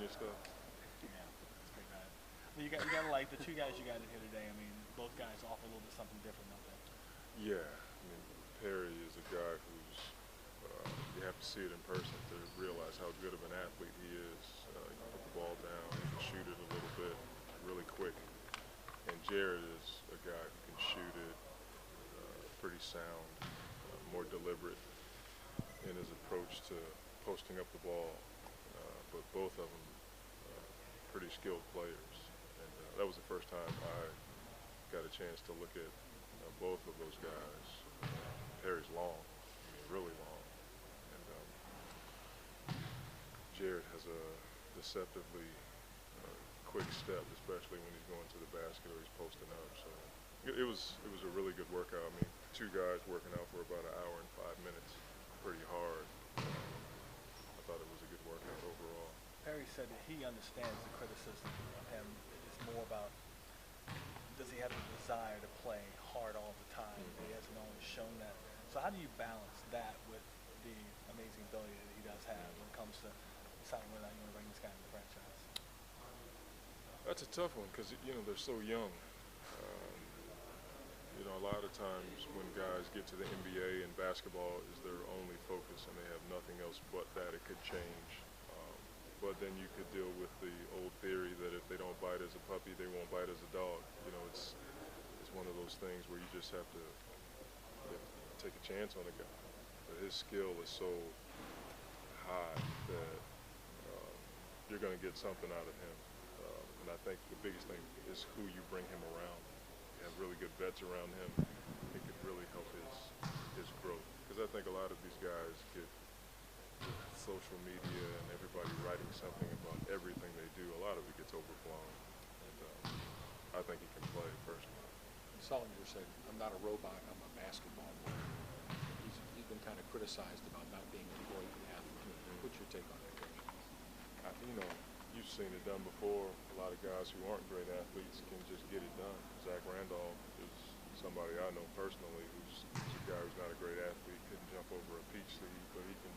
your stuff. Yeah, that's great, man. Well, you got to like the two guys you got in here today. I mean, both guys offer a little bit something different, don't they? Yeah, I mean, Perry is a guy who's, you have to see it in person to realize how good of an athlete he is. He can put the ball down, he can shoot it a little bit, really quick. And Jared is a guy who can shoot it pretty sound, more deliberate in his approach to posting up the ball. But both of them pretty skilled players. And that was the first time I got a chance to look at both of those guys. Perry's long, I mean, really long. And Jared has a deceptively quick step, especially when he's going to the basket or he's posting up. So it was a really good workout. I mean, two guys working out for about an hour and 5 minutes, pretty hard. I thought it was a good workout overall. Perry said that he understands the criticism of him. It's more about, does he have the desire to play hard all the time? He hasn't always shown that. So how do you balance that with the amazing ability that he does have when it comes to deciding whether or not you want to bring this guy into the franchise? That's a tough one because, you know, they're so young. You know, a lot of times when guys get to the NBA and basketball is their only focus and they have nothing else but that, it could change. But then you could deal with the old theory that if they don't bite as a puppy, they won't bite as a dog. You know, it's one of those things where you just have to take a chance on a guy. But his skill is so high that you're going to get something out of him. And I think the biggest thing is who you bring him around. You have really good vets around him. It could really help his growth. Because I think a lot of these guys get social media and everybody writing something about everything they do. A lot of it gets overblown. And I think he can play personally. Sullinger said, "I'm not a robot, I'm a basketball player." He's been kind of criticized about not being a great athlete. What's your take on that, Coach? You know, you've seen it done before. A lot of guys who aren't great athletes can just get it done. Zach Randolph is somebody I know personally who's a guy who's not a great athlete, couldn't jump over a peach seed, but he can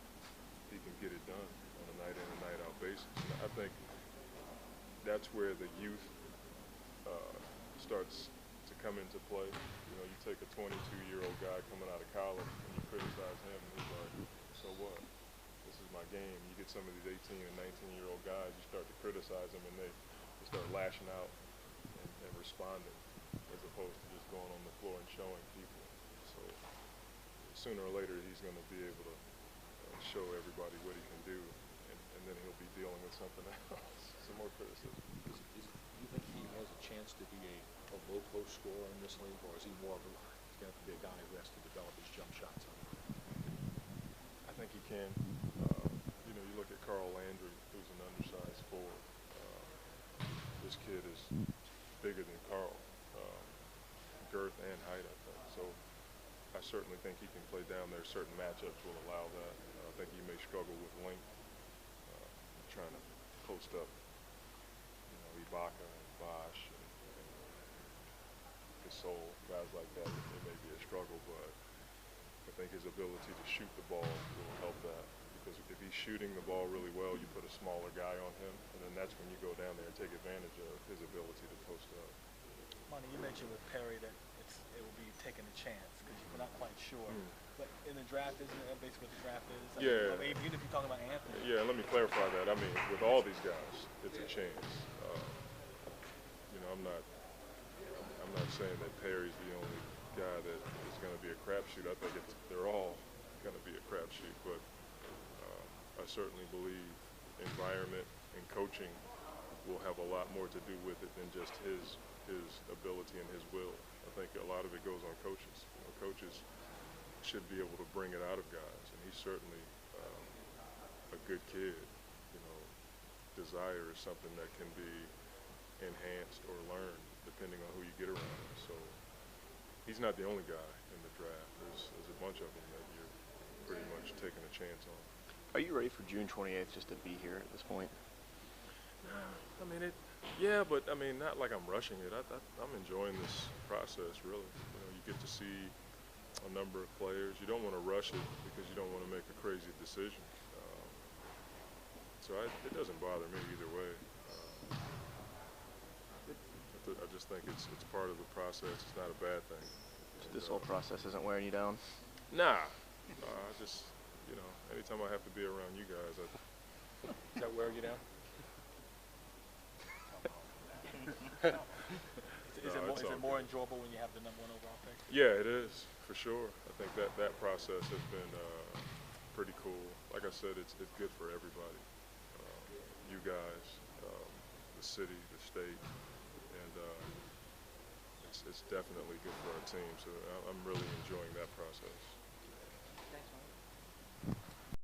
get it done on a night in and night out basis. And I think that's where the youth starts to come into play. You know, you take a 22-year-old guy coming out of college and you criticize him, and he's like, so what? This is my game. You get some of these 18 and 19-year-old guys, you start to criticize them, and they start lashing out and responding, as opposed to just going on the floor and showing people. So sooner or later, he's going to be able to show everybody what he can do, and then he'll be dealing with something else, some more criticism. Do you think he has a chance to be a low post scorer in this league, or is he more of a, he's going to have to be a guy who has to develop his jump shots? I think he can. You know, you look at Carl Landry, who's an undersized forward. This kid is bigger than Carl, girth and height, I think. So I certainly think he can play down there. Certain matchups will allow that. I think he may struggle with length, trying to post up, you know, Ibaka and Bosh and Gasol, guys like that. It may be a struggle, but I think his ability to shoot the ball will help that. Because if he's shooting the ball really well, you put a smaller guy on him, and then that's when you go down there and take advantage of his ability to post up. Monty, you mentioned with Perry that it will be taking a chance because we're not quite sure. But in the draft, isn't that basically what the draft is? Yeah. I mean, even if you're talking about Anthony. Yeah, let me clarify that. I mean, with all these guys, it's a chance. You know, I'm not saying that Perry's the only guy that is going to be a crapshoot. I think they're all going to be a crapshoot, but I certainly believe environment and coaching will have a lot more to do with it than just his ability and his will. I think a lot of it goes on coaches. You know, coaches should be able to bring it out of guys, and he's certainly a good kid. You know, desire is something that can be enhanced or learned depending on who you get around. So he's not the only guy in the draft. There's a bunch of them that you're pretty much taking a chance on. Are you ready for June 28th just to be here at this point? I mean, yeah, but I mean, not like I'm rushing it. I'm enjoying this process, really. You know, you get to see a number of players. You don't want to rush it because you don't want to make a crazy decision. So So it doesn't bother me either way. I just think it's part of the process. It's not a bad thing. So this whole process isn't wearing you down? Nah. I just, anytime I have to be around you guys, Is that wearing you down? Is it more enjoyable when you have the #1 overall pick? yeah, it is for sure. I think that process has been pretty cool. Like I said, it's good for everybody. You guys, the city, the state, and it's definitely good for our team. So I'm really enjoying that process.